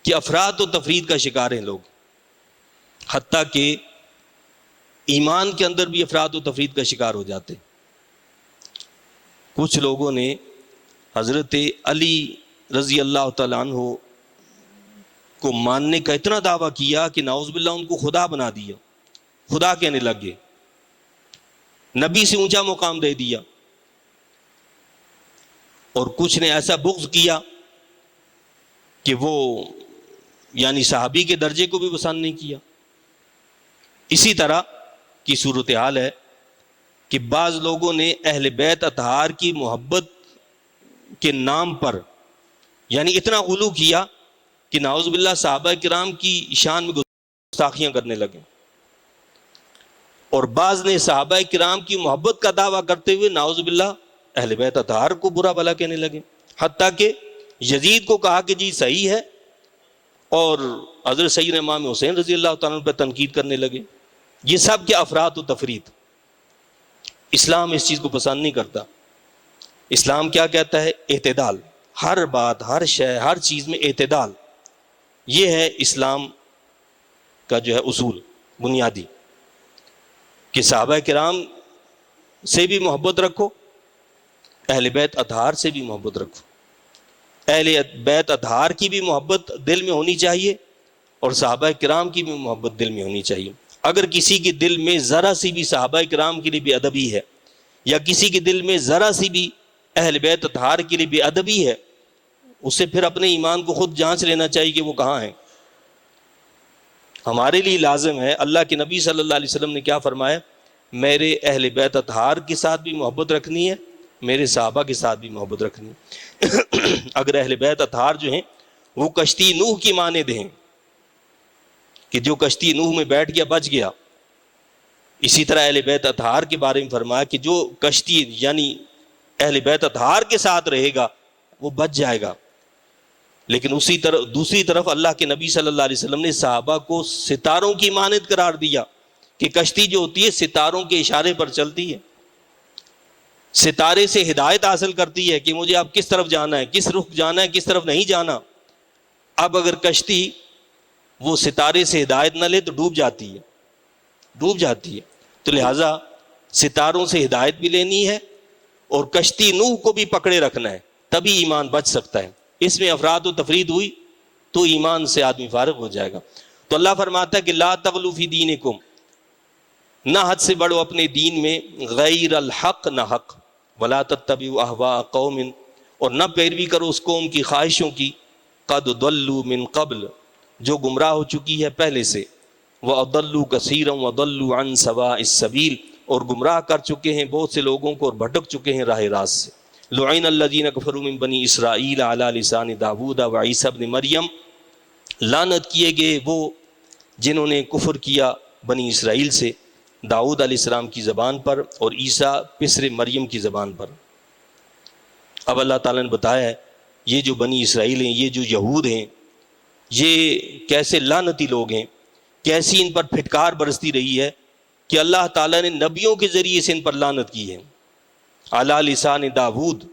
A: کہ افراط و تفرید کا شکار ہیں لوگ، حتیٰ کہ ایمان کے اندر بھی افراط و تفرید کا شکار ہو جاتے۔ کچھ لوگوں نے حضرت علی رضی اللہ تعالیٰ عنہ کو ماننے کا اتنا دعویٰ کیا کہ نعوذ باللہ ان کو خدا بنا دیا، خدا کہنے لگے، نبی سے اونچا مقام دے دیا۔ اور کچھ نے ایسا بغض کیا کہ وہ یعنی صحابی کے درجے کو بھی پسند نہیں کیا۔ اسی طرح کی صورتحال ہے کہ بعض لوگوں نے اہل بیت اطہار کی محبت کے نام پر یعنی اتنا غلو کیا کہ نعوذ باللہ صحابہ کرام کی شان میں گستاخیاں کرنے لگے۔ اور بعض نے صحابہ کرام کی محبت کا دعویٰ کرتے ہوئے نعوذ باللہ اہل بیت اطہار کو برا بھلا کہنے لگے، حتیٰ کہ یزید کو کہا کہ جی صحیح ہے، اور حضرت سیدنا امام حسین رضی اللہ تعالیٰ عنہ پہ تنقید کرنے لگے۔ یہ سب کے افراط و تفریط۔ اسلام اس چیز کو پسند نہیں کرتا۔ اسلام کیا کہتا ہے؟ اعتدال، ہر بات، ہر شے، ہر چیز میں اعتدال، یہ ہے اسلام کا جو ہے اصول بنیادی، کہ صحابہ کرام سے بھی محبت رکھو، اہل بیت اطہار سے بھی محبت رکھو، اہل بیت اطہار کی بھی محبت دل میں ہونی چاہیے اور صحابہ کرام کی بھی محبت دل میں ہونی چاہیے۔ اگر کسی کے دل میں ذرا سی بھی صحابہ کرام کے لیے بے ادبی ہے، یا کسی کے دل میں ذرا سی بھی اہل بیت اطہار کے لیے بے ادبی ہے، اسے پھر اپنے ایمان کو خود جانچ لینا چاہیے کہ وہ کہاں ہے۔ ہمارے لیے لازم ہے، اللہ کے نبی صلی اللہ علیہ وسلم نے کیا فرمایا؟ میرے اہل بیت اطہار کے ساتھ بھی محبت رکھنی ہے، میرے صحابہ کے ساتھ بھی محبت رکھنی ہے۔ اگر اہل بیت اطہار جو ہیں وہ کشتی نوح کی مانند ہیں، کہ جو کشتی نوح میں بیٹھ گیا بچ گیا، اسی طرح اہل بیت اطہار کے بارے میں فرمایا کہ جو کشتی یعنی اہل بیت اطہار کے ساتھ رہے گا وہ بچ جائے گا۔ لیکن اسی طرح دوسری طرف اللہ کے نبی صلی اللہ علیہ وسلم نے صحابہ کو ستاروں کی مانند قرار دیا، کہ کشتی جو ہوتی ہے ستاروں کے اشارے پر چلتی ہے، ستارے سے ہدایت حاصل کرتی ہے کہ مجھے اب کس طرف جانا ہے، کس رخ جانا ہے، کس طرف نہیں جانا۔ اب اگر کشتی وہ ستارے سے ہدایت نہ لے تو ڈوب جاتی ہے۔ تو لہٰذا ستاروں سے ہدایت بھی لینی ہے اور کشتی نوح کو بھی پکڑے رکھنا ہے، تبھی ایمان بچ سکتا ہے۔ اس میں افراد و تفرید ہوئی تو ایمان سے آدمی فارغ ہو جائے گا۔ تو اللہ فرماتا ہے کہ لا تغلو فی دینکم، نہ حد سے بڑھو اپنے دین میں، غیر الحق، نہ حق، ولا تتبعوا اہواء قوم، اور نہ پیروی کرو اس قوم کی خواہشوں کی، قد ضلوا من قبل، جو گمراہ ہو چکی ہے پہلے سے، وَأَضَلُّوا كَثِيرًا وَضَلُّوا عَنْ سَوَاءِ السَّبِيلِ، اور گمراہ کر چکے ہیں بہت سے لوگوں کو اور بھٹک چکے ہیں راہ راست سے۔ لُعِنَ الَّذِينَ كَفَرُوا مِن بَنِي إِسْرَائِيلَ عَلَى لِسَانِ داؤد وعیسیٰ ابن مریم، لعنت کیے گئے وہ جنہوں نے کفر کیا بنی اسرائیل سے، داؤد علیہ السلام کی زبان پر اور عیسیٰ پسر مریم کی زبان پر۔ اب اللہ تعالیٰ نے بتایا ہے یہ جو بنی اسرائیل ہیں، یہ جو یہود ہیں، یہ کیسے لعنتی لوگ ہیں، کیسی ان پر پھٹکار برستی رہی ہے کہ اللہ تعالیٰ نے نبیوں کے ذریعے سے ان پر لعنت کی ہے۔ علی لسان داود،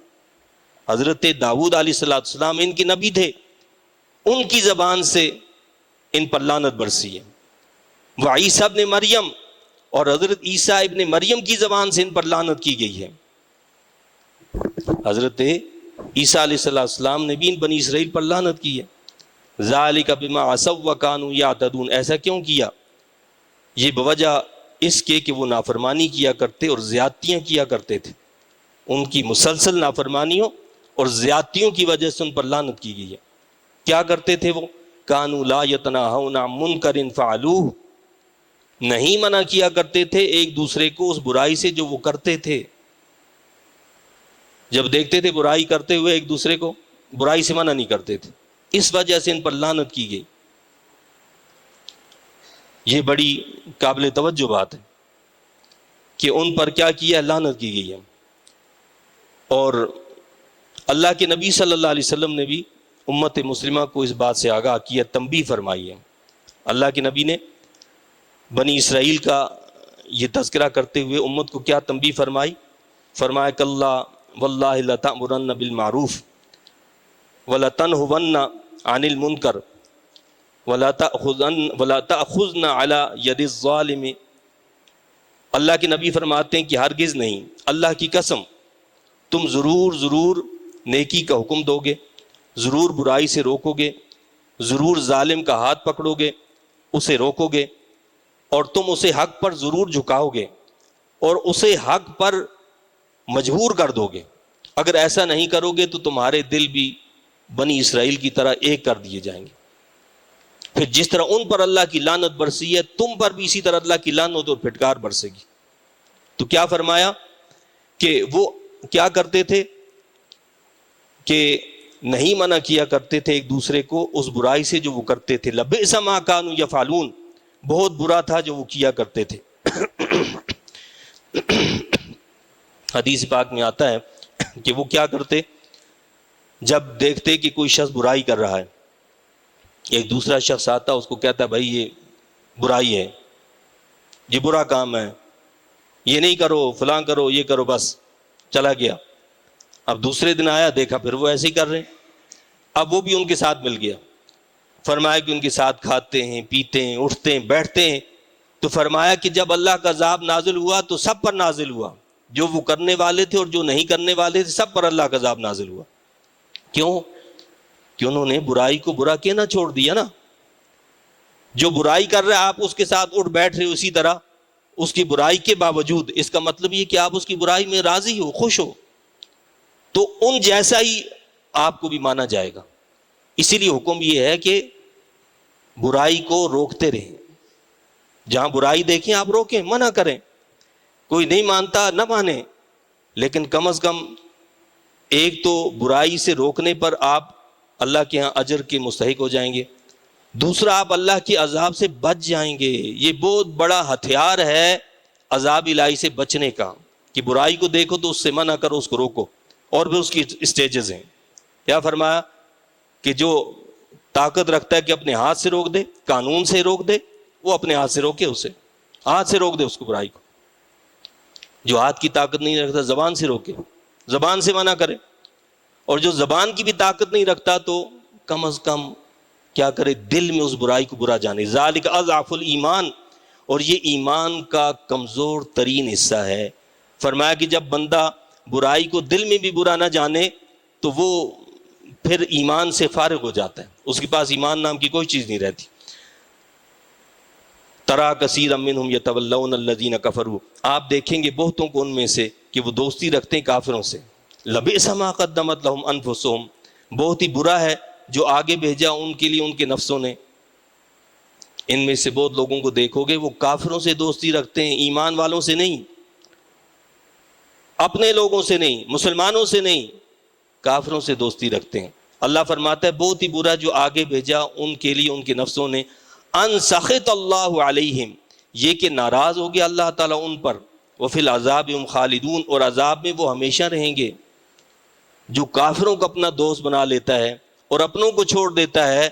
A: حضرت داود علیہ السلام ان کے نبی تھے، ان کی زبان سے ان پر لعنت برسی ہے۔ وعیسیٰ ابن مریم، اور حضرت عیسیٰ ابن مریم کی زبان سے ان پر لعنت کی گئی ہے۔ حضرت عیسیٰ علیہ السلام نے بھی ان بنی اسرائیل پر لعنت کی ہے۔ ذالک بما عصوا وکانوا یعتدون، ایسا کیوں کیا؟ یہ بوجہ اس کے کہ وہ نافرمانی کیا کرتے اور زیادتیاں کیا کرتے تھے۔ ان کی مسلسل نافرمانیوں اور زیادتیوں کی وجہ سے ان پر لعنت کی گئی ہے۔ کیا کرتے تھے وہ؟ کانوا لا یتناہون عن منکر فعلوہ، نہیں منع کیا کرتے تھے ایک دوسرے کو اس برائی سے جو وہ کرتے تھے۔ جب دیکھتے تھے برائی کرتے ہوئے ایک دوسرے کو، برائی سے منع نہیں کرتے تھے، اس وجہ سے ان پر لعنت کی گئی۔ یہ بڑی قابل توجہ بات ہے کہ ان پر کیا کیا؟ لعنت کی گئی ہے۔ اور اللہ کے نبی صلی اللہ علیہ وسلم نے بھی امت مسلمہ کو اس بات سے آگاہ کیا، تنبیہ فرمائی ہے۔ اللہ کے نبی نے بنی اسرائیل کا یہ تذکرہ کرتے ہوئے امت کو کیا تنبیہ فرمائی؟ فرمایا کہ اللہ واللہ لتأمرن بالمعروف ولتنہون عن المنکر ولا تأخذن علی ید الظالم۔ اللہ کے نبی فرماتے ہیں کہ ہرگز نہیں، اللہ کی قسم، تم ضرور نیکی کا حکم دو گے، ضرور برائی سے روکو گے، ضرور ظالم کا ہاتھ پکڑو گے، اسے روکو گے، اور تم اسے حق پر ضرور جھکاؤ گے اور اسے حق پر مجبور کر دو گے۔ اگر ایسا نہیں کرو گے تو تمہارے دل بھی بنی اسرائیل کی طرح ایک کر دیے جائیں گے۔ پھر جس طرح ان پر اللہ کی لعنت برسی ہے، تم پر بھی اسی طرح اللہ کی لعنت اور پھٹکار برسے گی۔ تو کیا فرمایا کہ وہ کیا کرتے تھے کہ نہیں منع کیا کرتے تھے ایک دوسرے کو اس برائی سے جو وہ کرتے تھے۔ لبئس ما کانوا یفعلون، بہت برا تھا جو وہ کیا کرتے تھے۔ حدیث پاک میں آتا ہے کہ وہ کیا کرتے، جب دیکھتے کہ کوئی شخص برائی کر رہا ہے، ایک دوسرا شخص آتا اس کو کہتا ہے بھائی یہ برائی ہے، یہ برا کام ہے، یہ نہیں کرو، فلاں کرو، یہ کرو، بس چلا گیا۔ اب دوسرے دن آیا، دیکھا پھر وہ ایسے ہی کر رہے ہیں، اب وہ بھی ان کے ساتھ مل گیا۔ فرمایا کہ ان کے ساتھ کھاتے ہیں، پیتے ہیں، اٹھتے ہیں، بیٹھتے ہیں۔ تو فرمایا کہ جب اللہ کا عذاب نازل ہوا تو سب پر نازل ہوا، جو وہ کرنے والے تھے اور جو نہیں کرنے والے تھے، سب پر اللہ کا عذاب نازل ہوا۔ کیوں؟ کہ انہوں نے برائی کو برا کہنا چھوڑ دیا نا۔ جو برائی کر رہا ہے آپ اس کے ساتھ اٹھ بیٹھ رہے، اسی طرح اس کی برائی کے باوجود، اس کا مطلب یہ کہ آپ اس کی برائی میں راضی ہو، خوش ہو، تو ان جیسا ہی آپ کو بھی مانا جائے گا۔ اسی لیے حکم یہ ہے کہ برائی کو روکتے رہیں، جہاں برائی دیکھیں آپ روکیں، منع کریں۔ کوئی نہیں مانتا نہ مانے، لیکن کم از کم ایک تو برائی سے روکنے پر آپ اللہ کے ہاں اجر کے مستحق ہو جائیں گے، دوسرا آپ اللہ کے عذاب سے بچ جائیں گے۔ یہ بہت بڑا ہتھیار ہے عذاب الہی سے بچنے کا، کہ برائی کو دیکھو تو اس سے منع کرو، اس کو روکو۔ اور بھی اس کی اسٹیجز ہیں۔ کیا فرمایا کہ جو طاقت رکھتا ہے کہ اپنے ہاتھ سے روک دے، قانون سے روک دے، وہ اپنے ہاتھ سے روکے، اسے ہاتھ سے روک دے اس کو، برائی کو۔ جو ہاتھ کی طاقت نہیں رکھتا زبان سے روکے، زبان سے منع کرے، اور جو زبان کی بھی طاقت نہیں رکھتا تو کم از کم کیا کرے، دل میں اس برائی کو برا جانے۔ ذالک اضعف الایمان، اور یہ ایمان کا کمزور ترین حصہ ہے۔ فرمایا کہ جب بندہ برائی کو دل میں بھی برا نہ جانے تو وہ پھر ایمان سے فارغ ہو جاتا ہے، اس کے پاس ایمان نام کی کوئی چیز نہیں رہتی۔ ترا کثیرا منہم یتولون الذین کفروا، آپ دیکھیں گے بہتوں کو ان میں سے کہ وہ دوستی رکھتے ہیں کافروں سے۔ لبئس ما قدمت لہم انفسہم، بہت ہی برا ہے جو آگے بھیجا ان کے لیے ان کے نفسوں نے۔ ان میں سے بہت لوگوں کو دیکھو گے وہ کافروں سے دوستی رکھتے ہیں، ایمان والوں سے نہیں، اپنے لوگوں سے نہیں، مسلمانوں سے نہیں، کافروں سے دوستی رکھتے ہیں۔ اللہ فرماتا ہے بہت ہی برا جو آگے بھیجا ان کے لیے ان کے نفسوں نے۔ ان سخط اللہ علیہم، یہ کہ ناراض ہو گیا اللہ تعالیٰ ان پر، وفی العذاب ہم خالدون، اور عذاب میں وہ ہمیشہ رہیں گے۔ جو کافروں کو اپنا دوست بنا لیتا ہے اور اپنوں کو چھوڑ دیتا ہے،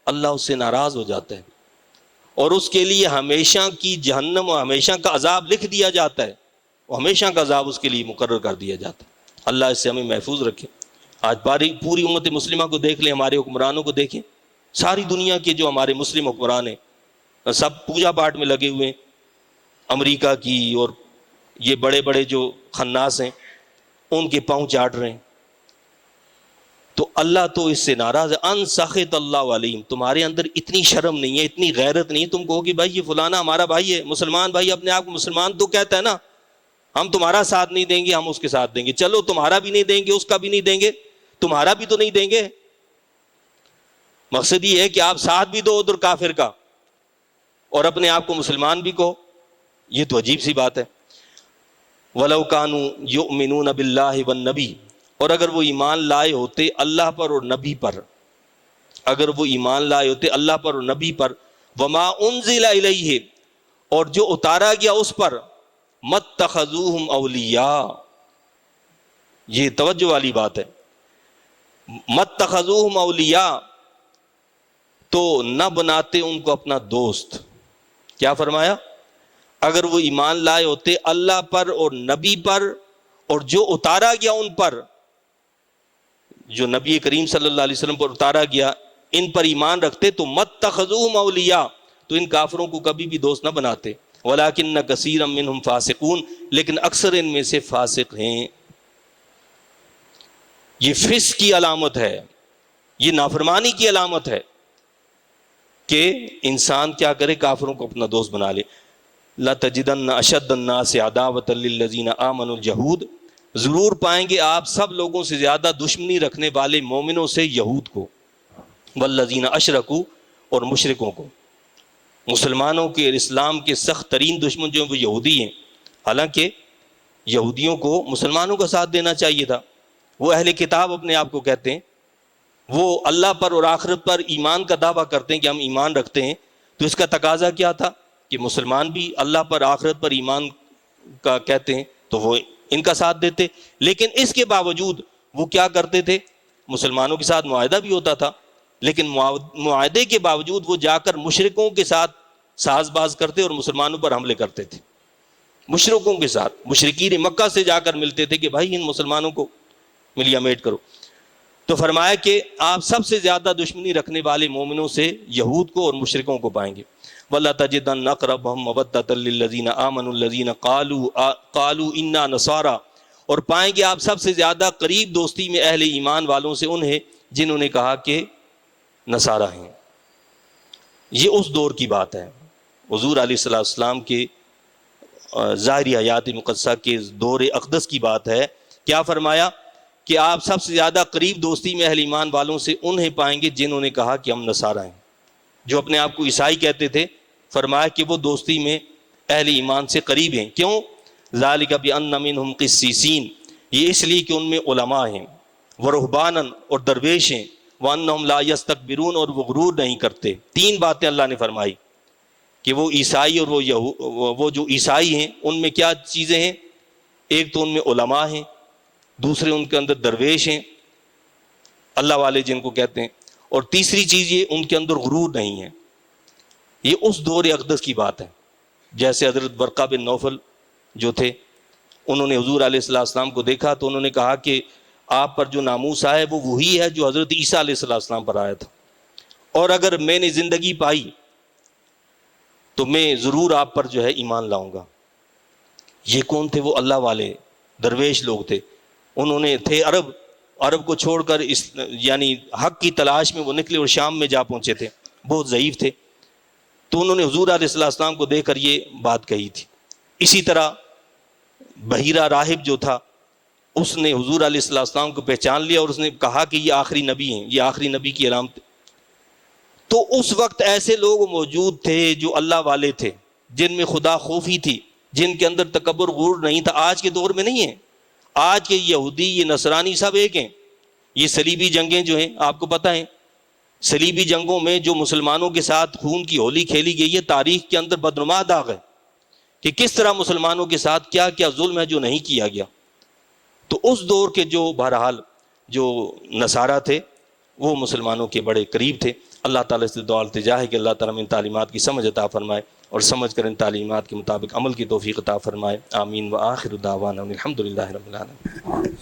A: اللہ اس سے ناراض ہو جاتا ہے، اور اس کے لیے ہمیشہ کی جہنم اور ہمیشہ کا عذاب لکھ دیا جاتا ہے، وہ ہمیشہ کا عذاب اس کے لیے مقرر کر دیا جاتا ہے۔ اللہ اس سے ہمیں محفوظ رکھے۔ آج پوری امت مسلمہ کو دیکھ لیں، ہمارے حکمرانوں کو دیکھیں، ساری دنیا کے جو ہمارے مسلم حکمران ہیں سب پوجا پاٹ میں لگے ہوئے ہیں، امریکہ کی اور یہ بڑے بڑے جو خناس ہیں ان کے پاؤں چاٹ رہے ہیں۔ تو اللہ تو اس سے ناراض ہے۔ ان سخط اللہ علیہم، تمہارے اندر اتنی شرم نہیں ہے، اتنی غیرت نہیں ہے، تم کہو کہ بھائی یہ فلانا ہمارا بھائی ہے، مسلمان بھائی اپنے آپ کو مسلمان تو کہتا ہے نا، ہم تمہارا ساتھ نہیں دیں گے، ہم اس کے ساتھ دیں گے۔ چلو تمہارا بھی نہیں دیں گے، اس کا بھی نہیں دیں گے، تمہارا بھی تو نہیں دیں گے۔ مقصد یہ ہے کہ آپ ساتھ بھی دو ادھر کافر کا اور اپنے آپ کو مسلمان بھی کہو، یہ تو عجیب سی بات ہے۔ وَلَوْ كَانُوا يُؤْمِنُونَ بِاللَّهِ وَالنَّبِيِّ، اور اگر وہ ایمان لائے ہوتے اللہ پر اور نبی پر، اگر وہ ایمان لائے ہوتے اللہ پر اور نبی پر، وَمَا أُنزِلَ إِلَيْهِ، اور جو اتارا گیا اس پر، مَتَّخَذُوهُمْ أَوْلِيَاءَ، یہ توجہ والی بات ہے، مَتَّخَذُوهُمْ أَوْلِيَاءَ، تو نہ بناتے ان کو اپنا دوست۔ کیا فرمایا؟ اگر وہ ایمان لائے ہوتے اللہ پر اور نبی پر اور جو اتارا گیا ان پر، جو نبی کریم صلی اللہ علیہ وسلم پر اتارا گیا ان پر ایمان رکھتے، تو متخذوہم اولیاء، تو ان کافروں کو کبھی بھی دوست نہ بناتے۔ ولکن کثیرا منہم فاسقون، لیکن اکثر ان میں سے فاسق ہیں۔ یہ فسق کی علامت ہے، یہ نافرمانی کی علامت ہے کہ انسان کیا کرے، کافروں کو اپنا دوست بنا لے۔ لَتَجِدَنَّ أَشَدَّ النَّاسِ عَدَاوَةً لِلَّذِينَ آمَنُوا الْيَهُودَ، ضرور پائیں گے آپ سب لوگوں سے زیادہ دشمنی رکھنے والے مومنوں سے یہود کو، وَالَّذِينَ أَشْرَكُوا، اور مشرکوں کو۔ مسلمانوں کے اور اسلام کے سخت ترین دشمن جو ہیں وہ یہودی ہیں، حالانکہ یہودیوں کو مسلمانوں کا ساتھ دینا چاہیے تھا۔ وہ اہل کتاب اپنے آپ کو کہتے ہیں، وہ اللہ پر اور آخرت پر ایمان کا دعویٰ کرتے ہیں کہ ہم ایمان رکھتے ہیں، تو اس کا تقاضا کیا تھا کہ مسلمان بھی اللہ پر آخرت پر ایمان کا کہتے ہیں تو وہ ان کا ساتھ دیتے، لیکن اس کے باوجود وہ کیا کرتے تھے، مسلمانوں کے ساتھ معاہدہ بھی ہوتا تھا، لیکن معاہدے کے باوجود وہ جا کر مشرکوں کے ساتھ ساز باز کرتے اور مسلمانوں پر حملے کرتے تھے، مشرکوں کے ساتھ، مشرکین مکہ سے جا کر ملتے تھے کہ بھائی ان مسلمانوں کو ملیا میٹ کرو۔ تو فرمایا کہ آپ سب سے زیادہ دشمنی رکھنے والے مومنوں سے یہود کو اور مشرکوں کو پائیں گے۔ وَلَا تَجِدَنَّ أَقْرَبَهُمْ مَوَدَّةً لِلَّذِينَ آمَنُوا الَّذِينَ قَالُوا إِنَّا نَصَارَىٰ، اور پائیں گے آپ سب سے زیادہ قریب دوستی میں اہل ایمان والوں سے انہیں جنہوں نے کہا کہ نصارہ ہیں۔ یہ اس دور کی بات ہے، حضور علیہ السلام کے ظاہری حیات مقدسہ کے دور اقدس کی بات ہے۔ کیا فرمایا کہ آپ سب سے زیادہ قریب دوستی میں اہل ایمان والوں سے انہیں پائیں گے جنہوں نے کہا کہ ہم نصارہ ہیں، جو اپنے آپ کو عیسائی کہتے تھے۔ فرمایا کہ وہ دوستی میں اہل ایمان سے قریب ہیں۔ کیوں؟ ذالک بان منہم قسیسین، یہ اس لیے کہ ان میں علماء ہیں، ورہبانا، اور درویش ہیں، وانہم لا یستکبرون، اور وہ غرور نہیں کرتے۔ تین باتیں اللہ نے فرمائی کہ وہ عیسائی اور وہ جو عیسائی ہیں ان میں کیا چیزیں ہیں، ایک تو ان میں علماء ہیں، دوسرے ان کے اندر درویش ہیں، اللہ والے جن کو کہتے ہیں، اور تیسری چیز یہ ان کے اندر غرور نہیں ہے۔ یہ اس دور اقدس کی بات ہے۔ جیسے حضرت ورقہ بن نوفل جو تھے، انہوں نے حضور علیہ السلام کو دیکھا تو انہوں نے کہا کہ آپ پر جو ناموس آیا ہے وہ وہی ہے جو حضرت عیسیٰ علیہ السلام پر آیا تھا، اور اگر میں نے زندگی پائی تو میں ضرور آپ پر جو ہے ایمان لاؤں گا۔ یہ کون تھے؟ وہ اللہ والے درویش لوگ تھے، انہوں نے تھے عرب کو چھوڑ کر یعنی حق کی تلاش میں وہ نکلے اور شام میں جا پہنچے تھے، بہت ضعیف تھے، تو انہوں نے حضور علیہ السلام کو دیکھ کر یہ بات کہی تھی۔ اسی طرح بحیرہ راہب جو تھا، اس نے حضور علیہ السلام کو پہچان لیا اور اس نے کہا کہ یہ آخری نبی ہیں، یہ آخری نبی کی علامت۔ تو اس وقت ایسے لوگ موجود تھے جو اللہ والے تھے، جن میں خدا خوفی تھی، جن کے اندر تکبر غرور نہیں تھا۔ آج کے دور میں نہیں ہے، آج کے یہودی، یہ نصرانی سب ایک ہیں۔ یہ صلیبی جنگیں جو ہیں آپ کو پتہ ہیں، صلیبی جنگوں میں جو مسلمانوں کے ساتھ خون کی ہولی کھیلی گئی ہے، تاریخ کے اندر بدنما داغ ہے کہ کس طرح مسلمانوں کے ساتھ کیا کیا ظلم ہے جو نہیں کیا گیا۔ تو اس دور کے جو بہرحال جو نصارہ تھے وہ مسلمانوں کے بڑے قریب تھے۔ اللہ تعالیٰ سے دعا التجا ہے کہ اللہ تعالیٰ ان تعلیمات کی سمجھ عطا فرمائے اور سمجھ کر ان تعلیمات کے مطابق عمل کی توفیق عطا فرمائے۔ آمین۔ وآخر دعوانا الحمد للہ رب العالمین۔